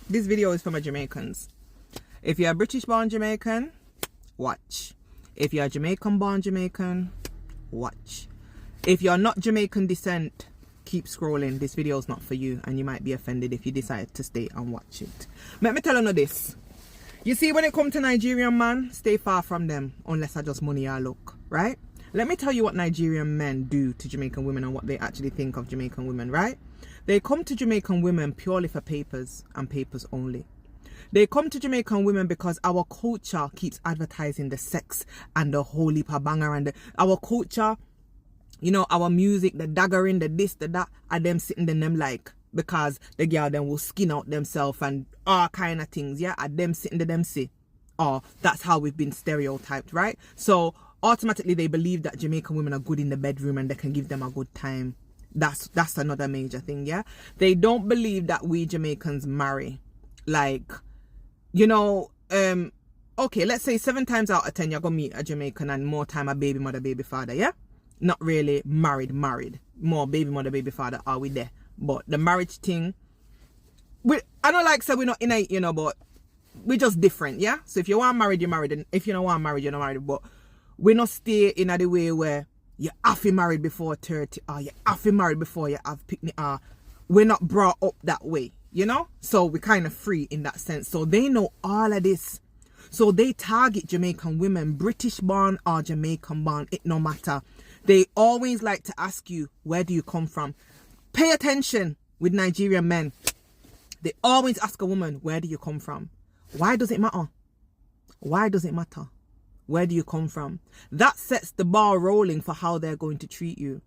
This video is for my Jamaicans. If you're a British born Jamaican, watch. If you're a Jamaican born Jamaican, watch. If you're not Jamaican descent, keep scrolling. This video is not for you, and you might be offended if you decide to stay and watch it. Let me tell you this. You see, when it comes to Nigerian man, stay far from them unless I just money or look, right? Let me tell you what Nigerian men do to Jamaican women and what they actually think of Jamaican women, right? They come to Jamaican women purely for papers and papers only. They come to Jamaican women because our culture keeps advertising the sex and the holy pabanger and our culture, you know, our music, the daggering, the this, the that, and them sitting in them like, because the girl then will skin out themselves and all kind of things, yeah, and them sitting to them say, oh, that's how we've been stereotyped, right? So automatically they believe that Jamaican women are good in the bedroom and they can give them a good time. That's another major thing, yeah. They don't believe that we Jamaicans marry. Like, you know, okay, let's say 7 times out of 10 you're gonna meet a Jamaican and more time a baby mother, baby father, yeah? Not really married. More baby mother, baby father are we there. But the marriage thing, I don't like say we're not innate, you know, but we're just different, yeah? So if you want married, you're married, and if you don't want married, you're not married. But we not stay in a way where you have to married before 30 or you have to married before you have picnic. We're not brought up that way, you know? So we're kind of free in that sense. So they know all of this. So they target Jamaican women, British born or Jamaican born, it no matter. They always like to ask you, where do you come from? Pay attention with Nigerian men. They always ask a woman, where do you come from? Why does it matter? Why does it matter? Where do you come from? That sets the ball rolling for how they're going to treat you.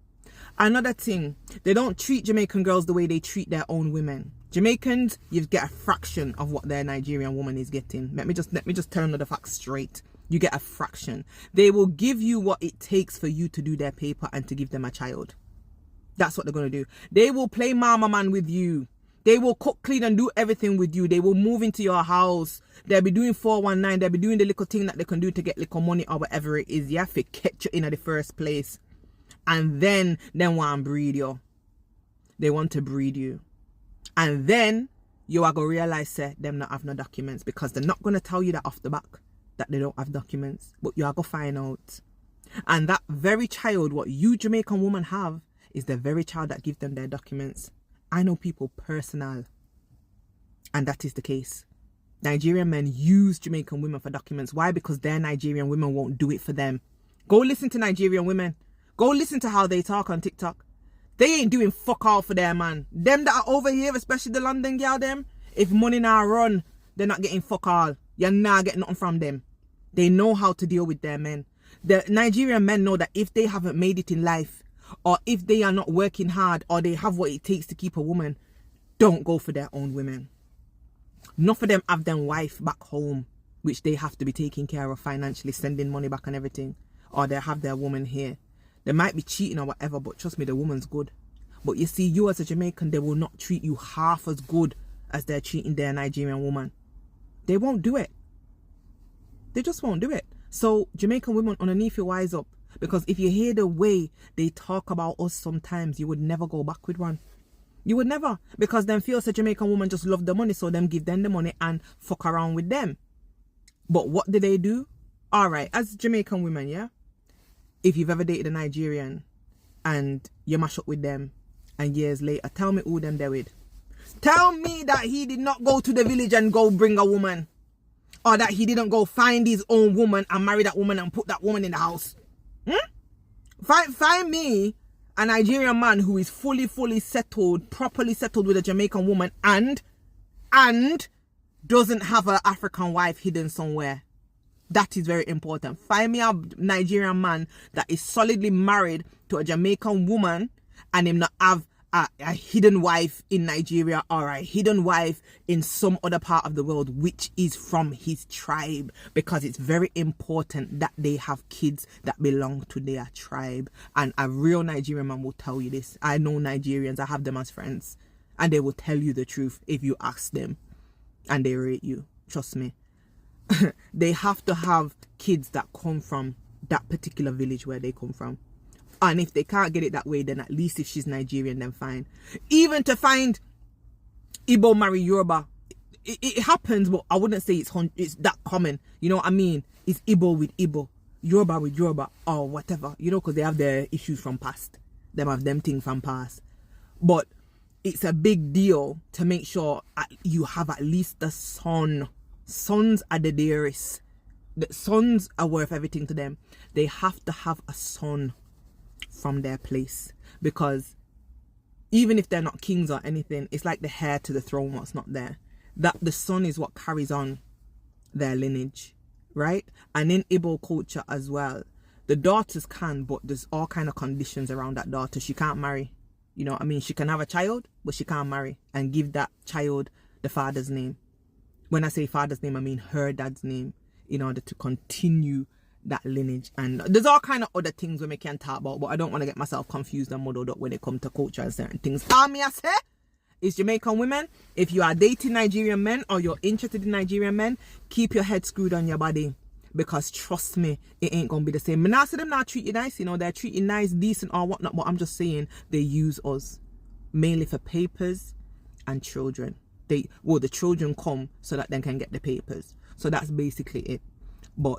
Another thing, they don't treat Jamaican girls the way they treat their own women. Jamaicans, you get a fraction of what their Nigerian woman is getting. Let me just tell them the facts straight. You get a fraction. They will give you what it takes for you to do their paper and to give them a child. That's what they're going to do. They will play mama man with you. They will cook, clean and do everything with you. They will move into your house. They'll be doing 419. They'll be doing the little thing that they can do to get little money or whatever it is. You have to catch you in the first place. And then they want to breed you. They want to breed you. And then you are going to realize that them not have no documents, because they're not going to tell you that off the back that they don't have documents. But you are going to find out. And that very child, what you Jamaican women have, is the very child that gives them their documents. I know people personal, and that is the case. Nigerian men use Jamaican women for documents. Why? Because their Nigerian women won't do it for them. Go listen to Nigerian women. Go listen to how they talk on TikTok. They ain't doing fuck all for their man. Them that are over here, especially the London girl, them, if money now run, they're not getting fuck all. You're not getting nothing from them. They know how to deal with their men. The Nigerian men know that if they haven't made it in life, or if they are not working hard, or they have what it takes to keep a woman, don't go for their own women. Not for them have them wife back home, which they have to be taking care of financially, sending money back and everything. Or they have their woman here. They might be cheating or whatever, but trust me, the woman's good. But you see, you as a Jamaican, they will not treat you half as good as they're treating their Nigerian woman. They won't do it. They just won't do it. So Jamaican women, underneath you, wise up. Because if you hear the way they talk about us sometimes, you would never go back with one. You would never. Because them feels a Jamaican woman just love the money, so them give them the money and fuck around with them. But what do they do? Alright, as Jamaican women, yeah? If you've ever dated a Nigerian and you mash up with them and years later, tell me who them there with. Tell me that he did not go to the village and go bring a woman. Or that he didn't go find his own woman and marry that woman and put that woman in the house. Find me a Nigerian man who is fully settled, properly settled with a Jamaican woman and doesn't have an African wife hidden somewhere. That is very important. Find me a Nigerian man that is solidly married to a Jamaican woman and him not have a hidden wife in Nigeria or a hidden wife in some other part of the world which is from his tribe, because it's very important that they have kids that belong to their tribe. And a real Nigerian man will tell you this. I know Nigerians, I have them as friends, and they will tell you the truth if you ask them, and they rate you. Trust me. They have to have kids that come from that particular village where they come from. And if they can't get it that way, then at least if she's Nigerian, then fine. Even to find Igbo marry Yoruba, it happens, but I wouldn't say it's that common. You know what I mean? It's Igbo with Igbo, Yoruba with Yoruba, or whatever. You know, because they have their issues from past. Them have them things from past. But it's a big deal to make sure you have at least the son. Sons are the dearest. The sons are worth everything to them. They have to have a son from their place, because even if they're not kings or anything, it's like the heir to the throne what's not there. That the son is what carries on their lineage, right? And in Igbo culture as well, the daughters can, but there's all kind of conditions around that daughter. She can't marry. You know what I mean? She can have a child, but she can't marry and give that child the father's name. When I say father's name, I mean her dad's name, in order to continue that lineage. And there's all kind of other things we can talk about, but I don't want to get myself confused and muddled up when it comes to culture and certain things. Me, I say, is Jamaican women, if you are dating Nigerian men or you're interested in Nigerian men, keep your head screwed on your body, because trust me, it ain't gonna be the same. And I say them not treat you nice, you know, they're treating nice, decent or whatnot, but I'm just saying they use us mainly for papers and children. The children come so that they can get the papers. So that's basically it. But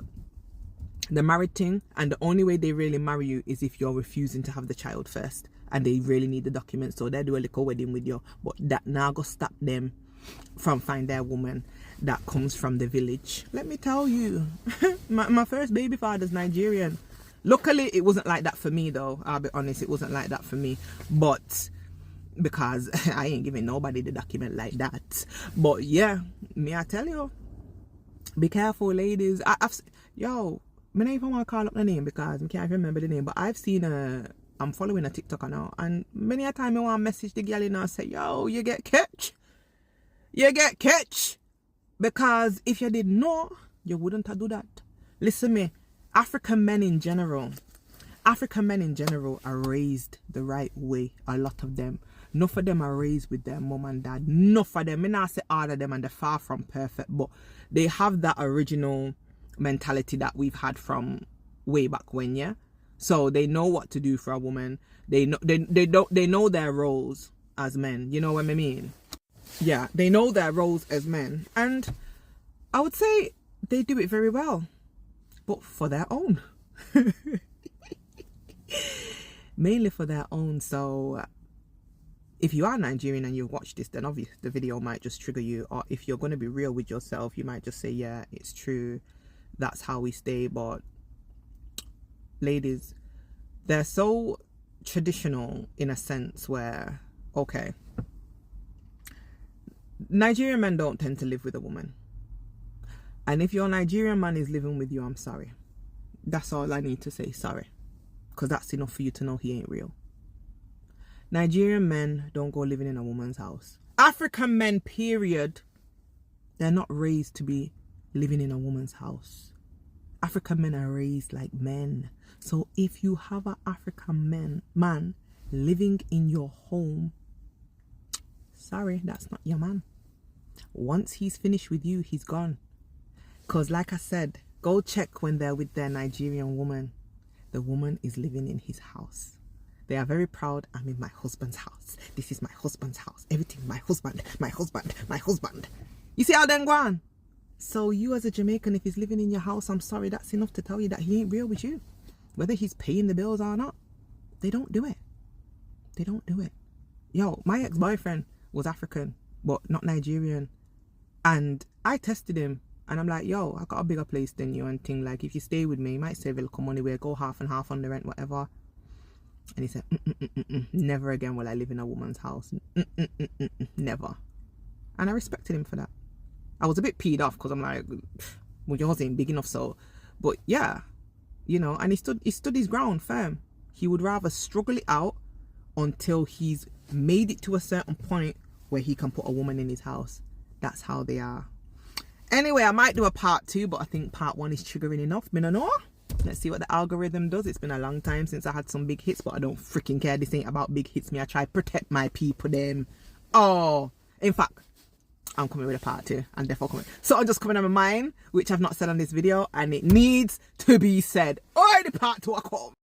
the married thing, and the only way they really marry you is if you're refusing to have the child first, and they really need the documents, so they do a little wedding with you. But that now go stop them from finding their woman that comes from the village. Let me tell you, my first baby father's Nigerian. Luckily it wasn't like that for me though, I'll be honest, it wasn't like that for me, but because I ain't giving nobody the document like that. But yeah, me I tell you, be careful ladies. Yo, I don't even want to call up the name because I can't remember the name, but I've seen I'm following a TikToker now, and many a time I want to message the girl and say, yo, you get catch. Because if you didn't know, you wouldn't have do that. Listen me, African men in general are raised the right way. A lot of them. Enough of them are raised with their mom and dad. Enough of them, I not say all of them, and they're far from perfect, but they have that original mentality that we've had from way back when, yeah. So they know what to do for a woman. They know their roles as men. You know what I mean? Yeah, they know their roles as men, and I would say they do it very well, but for their own. Mainly for their own. So if you are Nigerian and you watch this, then obviously the video might just trigger you, or if you're going to be real with yourself, you might just say, yeah, it's true, that's how we stay. But ladies, they're so traditional in a sense where, okay, Nigerian men don't tend to live with a woman, and if your Nigerian man is living with you, I'm sorry, that's all I need to say, sorry, because that's enough for you to know he ain't real. Nigerian men don't go living in a woman's house. African men, period, they're not raised to be living in a woman's house. African men are raised like men. So if you have an African man living in your home, sorry, that's not your man. Once he's finished with you, he's gone. Because like I said, go check when they're with their Nigerian woman. The woman is living in his house. They are very proud. I'm in my husband's house. This is my husband's house. Everything, my husband. You see how then go on? So you as a Jamaican, if he's living in your house, I'm sorry, that's enough to tell you that he ain't real with you. Whether he's paying the bills or not, they don't do it. They don't do it. Yo, my ex-boyfriend was African, but not Nigerian. And I tested him. And I'm like, yo, I got a bigger place than you and thing. Like, if you stay with me, you might save a little money. We'll go half and half on the rent, whatever. And he said, never again will I live in a woman's house. Never. And I respected him for that. I was a bit peed off because I'm like, well, yours ain't big enough, so. But yeah, you know, and he stood his ground firm. He would rather struggle it out until he's made it to a certain point where he can put a woman in his house. That's how they are. Anyway, I might do a part 2, but I think part 1 is triggering enough. Me no know. Let's see what the algorithm does. It's been a long time since I had some big hits, but I don't freaking care. This ain't about big hits. Me, I try to protect my people, them. Oh, in fact, I'm coming with a part 2, and therefore coming. So I'm just coming on my mind, which I've not said on this video, and it needs to be said. Alright, the part 2 I come.